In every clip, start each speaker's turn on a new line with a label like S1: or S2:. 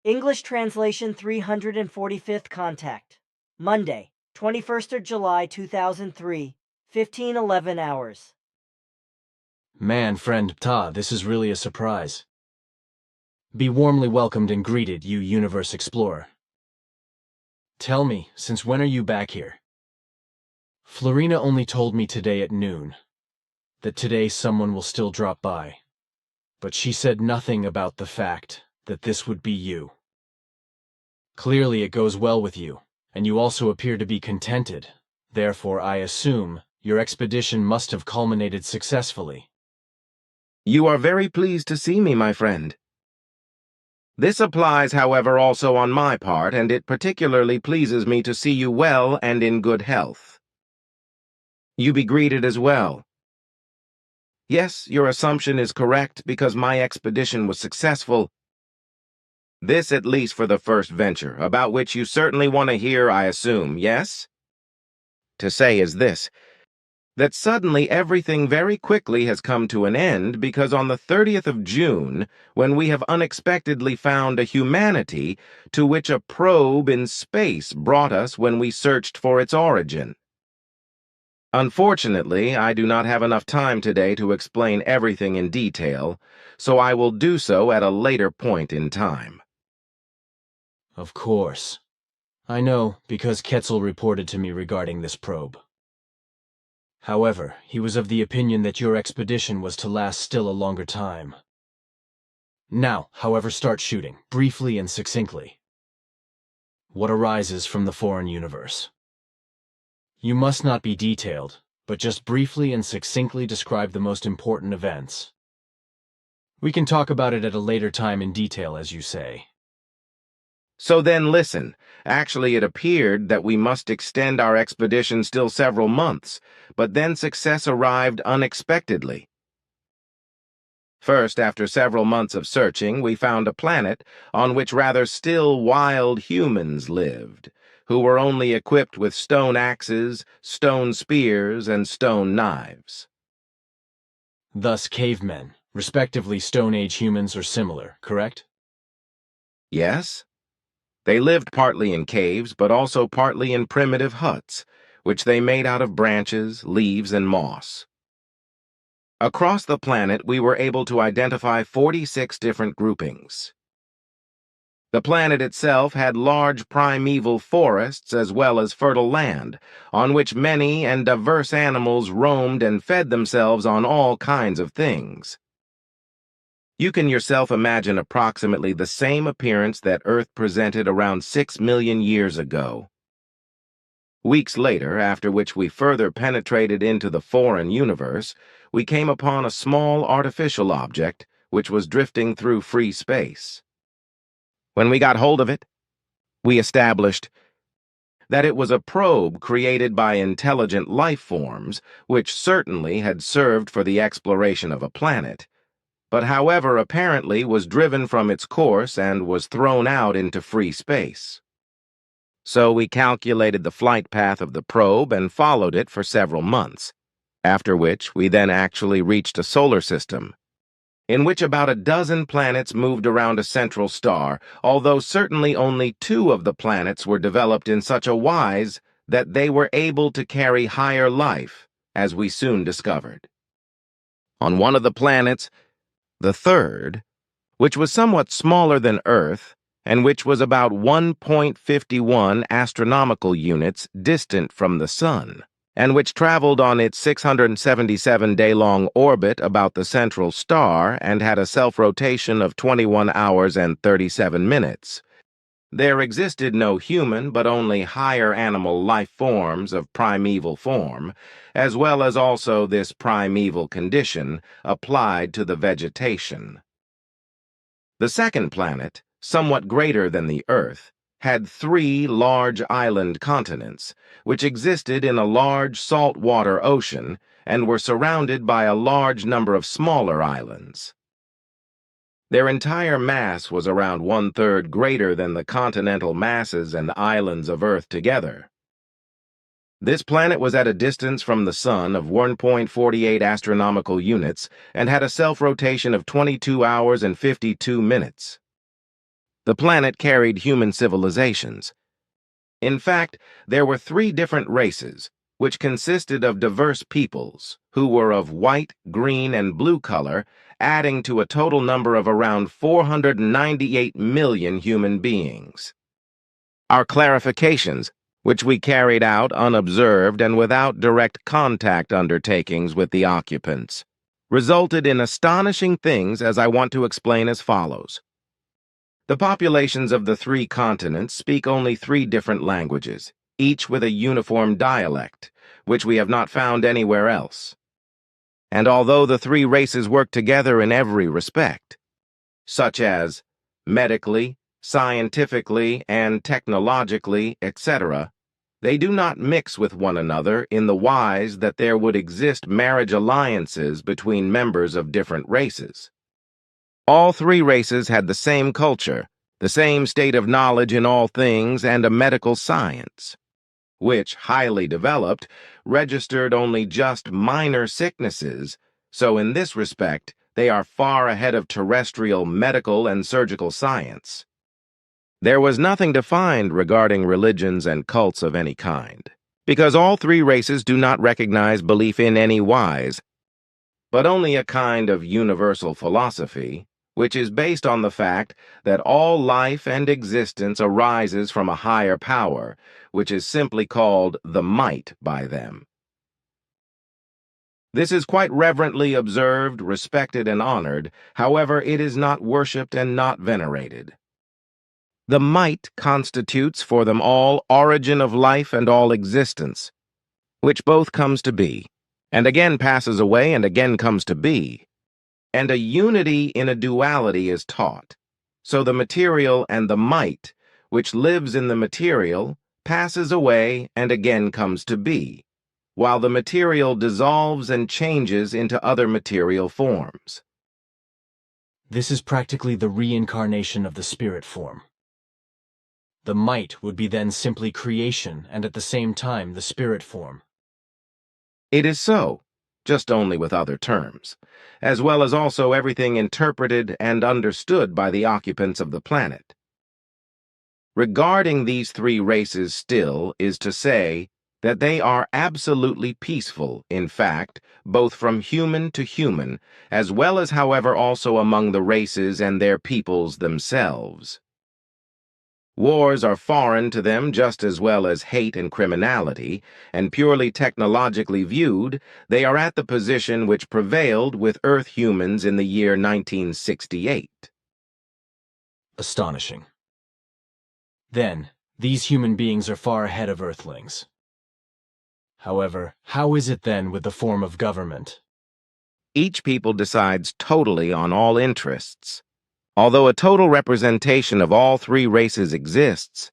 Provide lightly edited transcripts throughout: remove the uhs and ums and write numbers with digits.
S1: English translation 345th contact. Monday, 21st of July 2003, 15:11 hours.
S2: Man, friend Ptaah, this is really a surprise. Be warmly welcomed and greeted, you universe explorer. Tell me, since when are you back here? Florina only told me today at noon that today someone will still drop by, but she said nothing about the fact that this would be you. Clearly it goes well with you, and you also appear to be contented. Therefore, I assume your expedition must have culminated successfully.
S3: You are very pleased to see me, my friend. This applies, however, also on my part, and it particularly pleases me to see you well and in good health. You be greeted as well. Yes, your assumption is correct because my expedition was successful. This at least for the first venture, about which you certainly want to hear, I assume, yes? To say is this, that suddenly everything very quickly has come to an end because on the 30th of June, when we have unexpectedly found a humanity to which a probe in space brought us when we searched for its origin. Unfortunately, I do not have enough time today to explain everything in detail, so I will do so at a later point in time.
S2: Of course. I know, because Quetzal reported to me regarding this probe. However, he was of the opinion that your expedition was to last still a longer time. Now, however, start shooting, briefly and succinctly. What arises from the foreign universe? You must not be detailed, but just briefly and succinctly describe the most important events. We can talk about it at a later time in detail, as you say.
S3: So then listen, actually it appeared that we must extend our expedition still several months, but then success arrived unexpectedly. First, after several months of searching, we found a planet on which rather still wild humans lived, who were only equipped with stone axes, stone spears, and stone knives.
S2: Thus cavemen, respectively Stone Age humans or similar, correct?
S3: Yes. They lived partly in caves, but also partly in primitive huts, which they made out of branches, leaves, and moss. Across the planet, we were able to identify 46 different groupings. The planet itself had large primeval forests as well as fertile land, on which many and diverse animals roamed and fed themselves on all kinds of things. You can yourself imagine approximately the same appearance that Earth presented around 6 million years ago. Weeks later, after which we further penetrated into the foreign universe, we came upon a small artificial object which was drifting through free space. When we got hold of it, we established that it was a probe created by intelligent life forms, which certainly had served for the exploration of a planet, but however apparently was driven from its course and was thrown out into free space. So we calculated the flight path of the probe and followed it for several months, after which we then actually reached a solar system, in which about a dozen planets moved around a central star, although certainly only 2 of the planets were developed in such a wise that they were able to carry higher life, as we soon discovered. On one of the planets, the third, which was somewhat smaller than Earth, and which was about 1.51 astronomical units distant from the Sun, and which traveled on its 677-day-long orbit about the central star and had a self-rotation of 21 hours and 37 minutes. There existed no human but only higher animal life forms of primeval form, as well as also this primeval condition applied to the vegetation. The second planet, somewhat greater than the Earth, had 3 large island continents, which existed in a large saltwater ocean and were surrounded by a large number of smaller islands. Their entire mass was around 1/3 greater than the continental masses and islands of Earth together. This planet was at a distance from the Sun of 1.48 astronomical units and had a self-rotation of 22 hours and 52 minutes. The planet carried human civilizations. In fact, there were 3 different races, which consisted of diverse peoples, who were of white, green, and blue color, adding to a total number of around 498 million human beings. Our clarifications, which we carried out unobserved and without direct contact undertakings with the occupants, resulted in astonishing things, as I want to explain as follows. The populations of the 3 continents speak only 3 different languages, each with a uniform dialect, which we have not found anywhere else. And although the 3 races work together in every respect, such as medically, scientifically, and technologically, etc., they do not mix with one another in the wise that there would exist marriage alliances between members of different races. All 3 races had the same culture, the same state of knowledge in all things, and a medical science, which, highly developed, registered only just minor sicknesses, so in this respect, they are far ahead of terrestrial medical and surgical science. There was nothing defined regarding religions and cults of any kind, because all 3 races do not recognize belief in any wise, but only a kind of universal philosophy, which is based on the fact that all life and existence arises from a higher power, which is simply called the might by them. This is quite reverently observed, respected, and honored. However, it is not worshipped and not venerated. The might constitutes for them all origin of life and all existence, which both comes to be, and again passes away and again comes to be. And a unity in a duality is taught. So the material and the might, which lives in the material, passes away and again comes to be, while the material dissolves and changes into other material forms.
S2: This is practically the reincarnation of the spirit form. The might would be then simply creation and at the same time the spirit form.
S3: It is so, just only with other terms, as well as also everything interpreted and understood by the occupants of the planet. Regarding these 3 races still is to say that they are absolutely peaceful, in fact, both from human to human, as well as however also among the races and their peoples themselves. Wars are foreign to them just as well as hate and criminality, and purely technologically viewed, they are at the position which prevailed with Earth humans in the year 1968.
S2: Astonishing. Then, these human beings are far ahead of Earthlings. However, how is it then with the form of government?
S3: Each people decides totally on all interests. Although a total representation of all 3 races exists,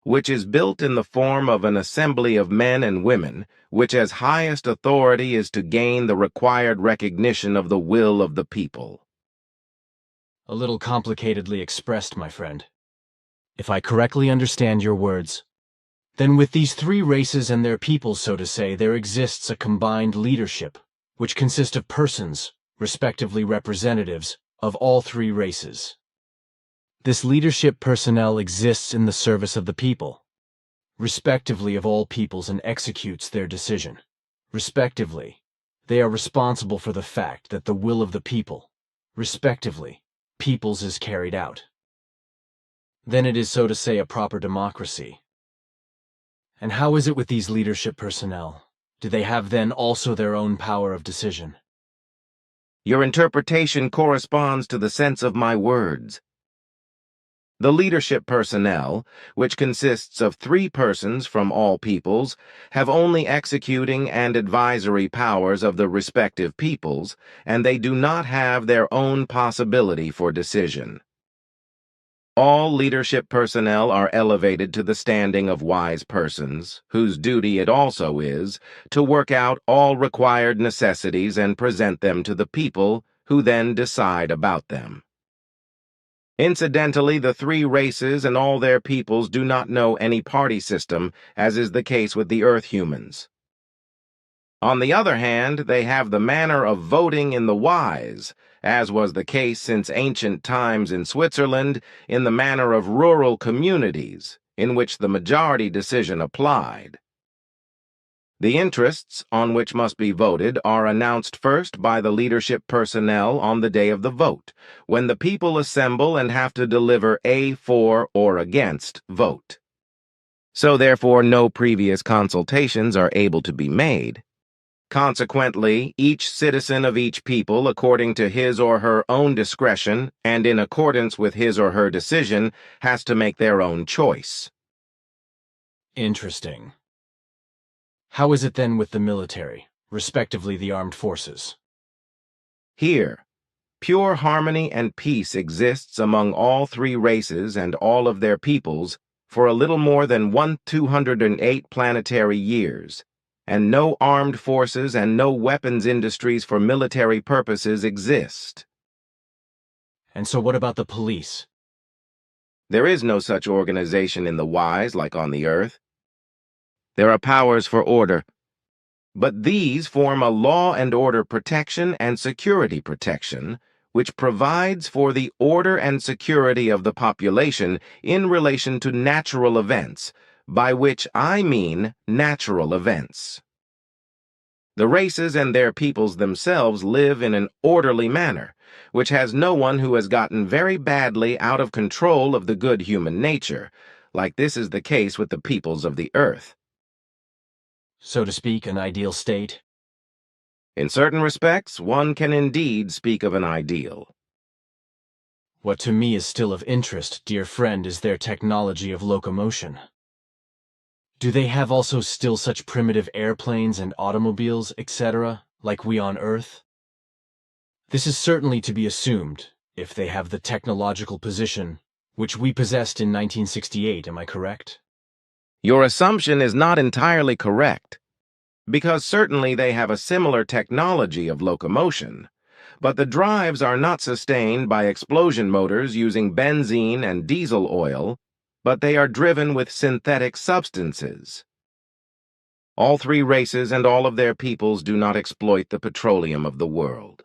S3: which is built in the form of an assembly of men and women, which as highest authority is to gain the required recognition of the will of the people.
S2: A little complicatedly expressed, my friend. If I correctly understand your words, then with these 3 races and their peoples, so to say, there exists a combined leadership, which consists of persons, respectively representatives, of all 3 races. This leadership personnel exists in the service of the people, respectively of all peoples, and executes their decision. Respectively, they are responsible for the fact that the will of the people, respectively, peoples is carried out. Then it is, so to say, a proper democracy. And how is it with these leadership personnel? Do they have then also their own power of decision?
S3: Your interpretation corresponds to the sense of my words. The leadership personnel, which consists of 3 persons from all peoples, have only executing and advisory powers of the respective peoples, and they do not have their own possibility for decision. All leadership personnel are elevated to the standing of wise persons, whose duty it also is to work out all required necessities and present them to the people, who then decide about them. Incidentally, the 3 races and all their peoples do not know any party system, as is the case with the Earth humans. On the other hand, they have the manner of voting in the wise, as was the case since ancient times in Switzerland, in the manner of rural communities, in which the majority decision applied. The interests on which must be voted are announced first by the leadership personnel on the day of the vote, when the people assemble and have to deliver a for or against vote. So therefore no previous consultations are able to be made. Consequently, each citizen of each people, according to his or her own discretion and in accordance with his or her decision, has to make their own choice.
S2: Interesting. How is it then with the military, respectively the armed forces?
S3: Here, pure harmony and peace exists among all three races and all of their peoples for a little more than 208 planetary years, and no armed forces and no weapons industries for military purposes exist.
S2: And so what about the police?
S3: There is no such organization in the wise like on the earth. There are powers for order, but these form a law and order protection and security protection, which provides for the order and security of the population in relation to natural events, by which I mean natural events. The races and their peoples themselves live in an orderly manner, which has no one who has gotten very badly out of control of the good human nature, like this is the case with the peoples of the earth.
S2: So to speak, an ideal state?
S3: In certain respects, one can indeed speak of an ideal.
S2: What to me is still of interest, dear friend, is their technology of locomotion. Do they have also still such primitive airplanes and automobiles, etc., like we on Earth? This is certainly to be assumed, if they have the technological position, which we possessed in 1968, am I correct?
S3: Your assumption is not entirely correct, because certainly they have a similar technology of locomotion, but the drives are not sustained by explosion motors using benzene and diesel oil, but they are driven with synthetic substances. All three races and all of their peoples do not exploit the petroleum of the world.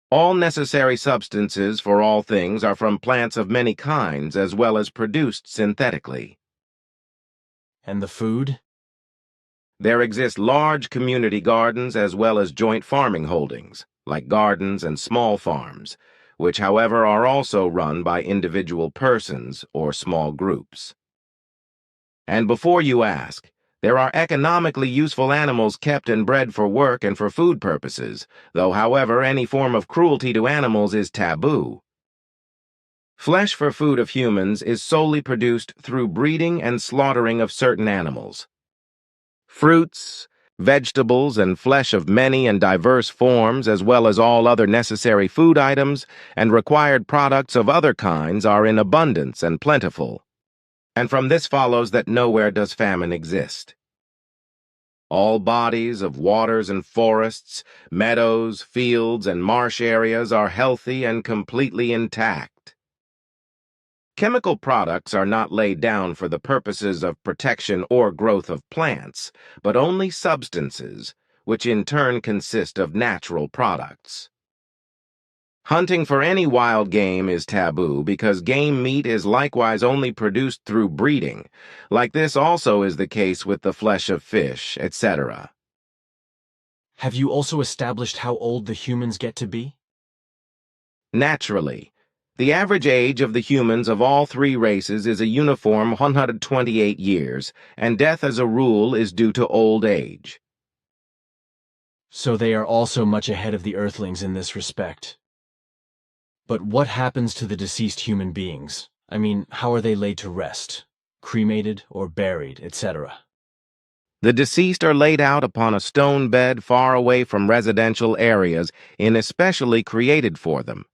S3: All necessary substances for all things are from plants of many kinds as well as produced synthetically.
S2: And the food?
S3: There exist large community gardens as well as joint farming holdings, like gardens and small farms, which however are also run by individual persons or small groups. And before you ask, there are economically useful animals kept and bred for work and for food purposes, though however any form of cruelty to animals is taboo. Flesh for food of humans is solely produced through breeding and slaughtering of certain animals. Fruits, vegetables, and flesh of many and diverse forms, as well as all other necessary food items and required products of other kinds are in abundance and plentiful. And from this follows that nowhere does famine exist. All bodies of waters and forests, meadows, fields, and marsh areas are healthy and completely intact. Chemical products are not laid down for the purposes of protection or growth of plants, but only substances, which in turn consist of natural products. Hunting for any wild game is taboo because game meat is likewise only produced through breeding. Like this also is the case with the flesh of fish, etc.
S2: Have you also established how old the humans get to be?
S3: Naturally, the average age of the humans of all three races is a uniform 128 years, and death as a rule is due to old age.
S2: So they are also much ahead of the Earthlings in this respect. But what happens to the deceased human beings? I mean, how are they laid to rest? Cremated or buried, etc.?
S3: The deceased are laid out upon a stone bed far away from residential areas in especially created for them.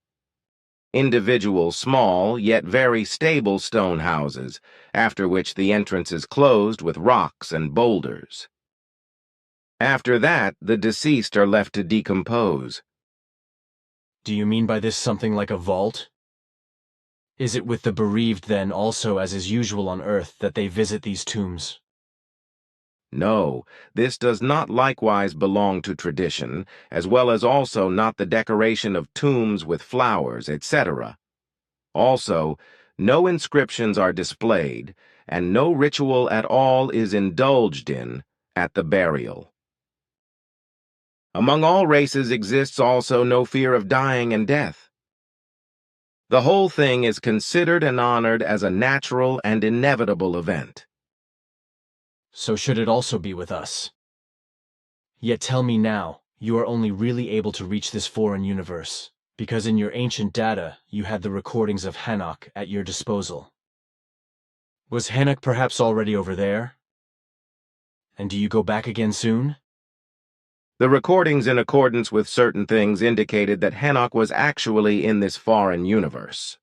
S3: Individual, small, yet very stable stone houses, after which the entrance is closed with rocks and boulders. After that, the deceased are left to decompose.
S2: Do you mean by this something like a vault? Is it with the bereaved then also, as is usual on Earth, that they visit these tombs?
S3: No, this does not likewise belong to tradition, as well as also not the decoration of tombs with flowers, etc. Also, no inscriptions are displayed, and no ritual at all is indulged in at the burial. Among all races exists also no fear of dying and death. The whole thing is considered and honored as a natural and inevitable event.
S2: So should it also be with us. Yet tell me now, you are only really able to reach this foreign universe, because in your ancient data you had the recordings of Hanok at your disposal. Was Hanok perhaps already over there? And do you go back again soon?
S3: The recordings in accordance with certain things indicated that Hanok was actually in this foreign universe.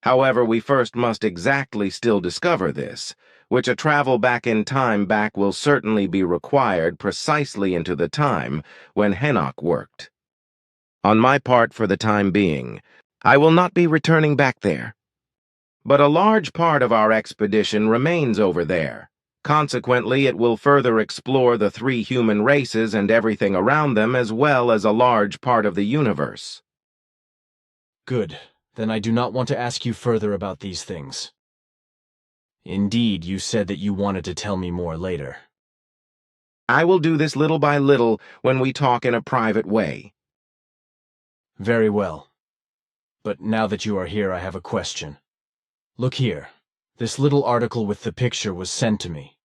S3: However, we first must exactly still discover this, which a travel back in time back will certainly be required precisely into the time when Hanok worked. On my part, for the time being, I will not be returning back there. But a large part of our expedition remains over there. Consequently, it will further explore the three human races and everything around them, as well as a large part of the universe.
S2: Good. Then I do not want to ask you further about these things. Indeed, you said that you wanted to tell me more later.
S3: I will do this little by little when we talk in a private way.
S2: Very well. But now that you are here, I have a question. Look here. This little article with the picture was sent to me.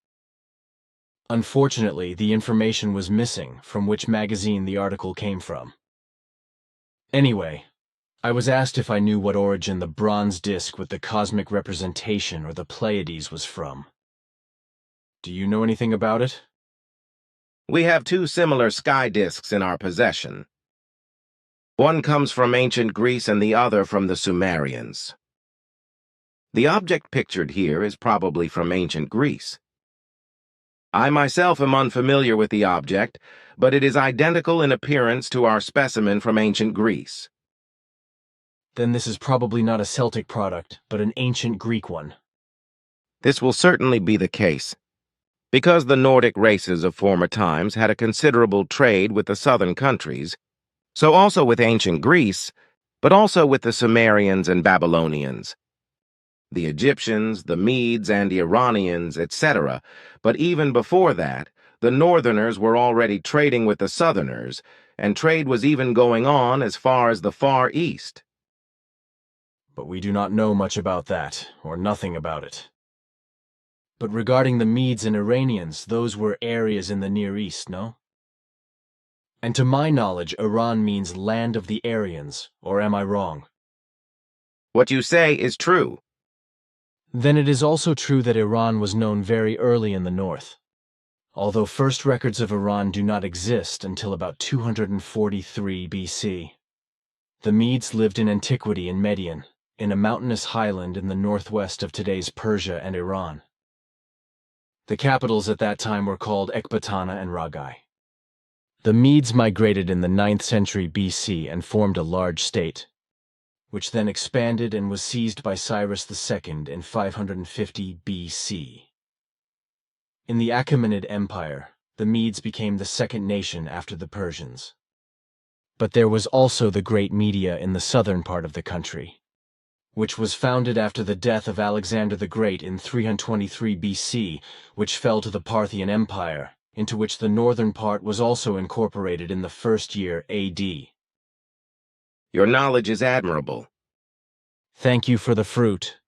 S2: Unfortunately, the information was missing from which magazine the article came from. Anyway, I was asked if I knew what origin the bronze disc with the cosmic representation or the Pleiades was from. Do you know anything about it?
S3: We have two similar sky disks in our possession. One comes from ancient Greece and the other from the Sumerians. The object pictured here is probably from ancient Greece. I myself am unfamiliar with the object, but it is identical in appearance to our specimen from ancient Greece.
S2: Then this is probably not a Celtic product, but an ancient Greek one.
S3: This will certainly be the case, because the Nordic races of former times had a considerable trade with the southern countries, so also with ancient Greece, but also with the Sumerians and Babylonians, the Egyptians, the Medes and Iranians, etc. But even before that, the Northerners were already trading with the Southerners, and trade was even going on as far as the Far East.
S2: But we do not know much about that, or nothing about it. But regarding the Medes and Iranians, those were areas in the Near East, no? And to my knowledge, Iran means land of the Aryans, or am I wrong?
S3: What you say is true.
S2: Then it is also true that Iran was known very early in the north, although first records of Iran do not exist until about 243 BC. The Medes lived in antiquity in Median, in a mountainous highland in the northwest of today's Persia and Iran. The capitals at that time were called Ecbatana and Ragai. The Medes migrated in the 9th century BC and formed a large state, which then expanded and was seized by Cyrus II in 550 BC. In the Achaemenid Empire, the Medes became the second nation after the Persians. But there was also the Great Media in the southern part of the country, which was founded after the death of Alexander the Great in 323 BC, which fell to the Parthian Empire, into which the northern part was also incorporated in the first year AD.
S3: Your knowledge is admirable.
S2: Thank you for the fruit.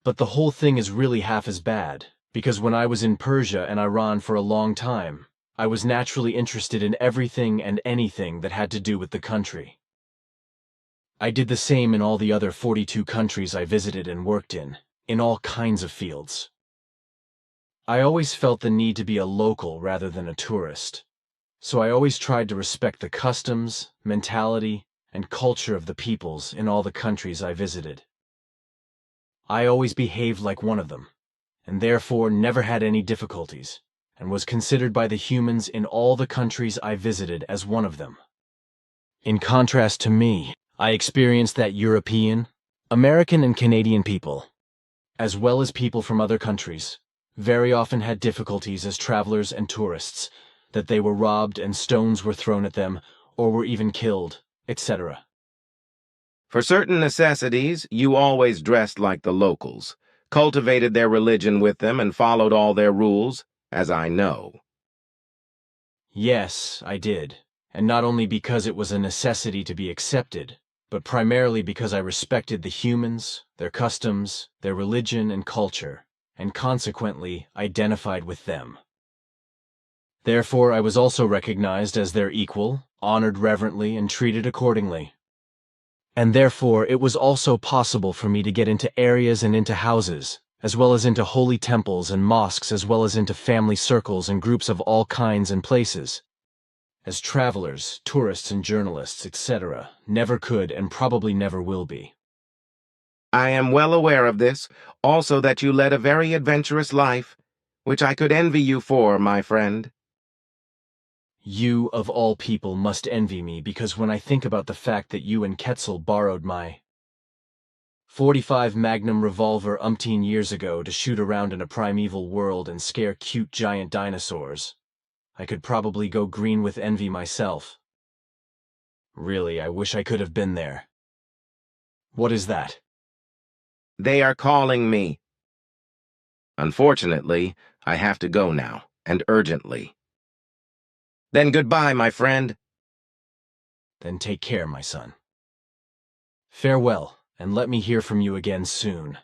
S2: But the whole thing is really half as bad, because when I was in Persia and Iran for a long time, I was naturally interested in everything and anything that had to do with the country. I did the same in all the other 42 countries I visited and worked in all kinds of fields. I always felt the need to be a local rather than a tourist, so I always tried to respect the customs, mentality, and culture of the peoples in all the countries I visited. I always behaved like one of them, and therefore never had any difficulties, and was considered by the humans in all the countries I visited as one of them. In contrast to me, I experienced that European, American and Canadian people, as well as people from other countries, very often had difficulties as travelers and tourists, that they were robbed and stones were thrown at them, or were even killed, etc.
S3: For certain necessities, you always dressed like the locals, cultivated their religion with them, and followed all their rules, as I know.
S2: Yes, I did, and not only because it was a necessity to be accepted, but primarily because I respected the humans, their customs, their religion and culture, and consequently identified with them. Therefore, I was also recognized as their equal, honored reverently, and treated accordingly. And therefore, it was also possible for me to get into areas and into houses, as well as into holy temples and mosques, as well as into family circles and groups of all kinds and places. As travelers, tourists, and journalists, etc., never could and probably never will be.
S3: I am well aware of this, also that you led a very adventurous life, which I could envy you for, my friend.
S2: You, of all people, must envy me, because when I think about the fact that you and Quetzal borrowed my .45 Magnum revolver umpteen years ago to shoot around in a primeval world and scare cute giant dinosaurs, I could probably go green with envy myself. Really, I wish I could have been there. What is that?
S3: They are calling me. Unfortunately, I have to go now, and urgently. Then goodbye, my friend.
S2: Then take care, my son. Farewell, and let me hear from you again soon.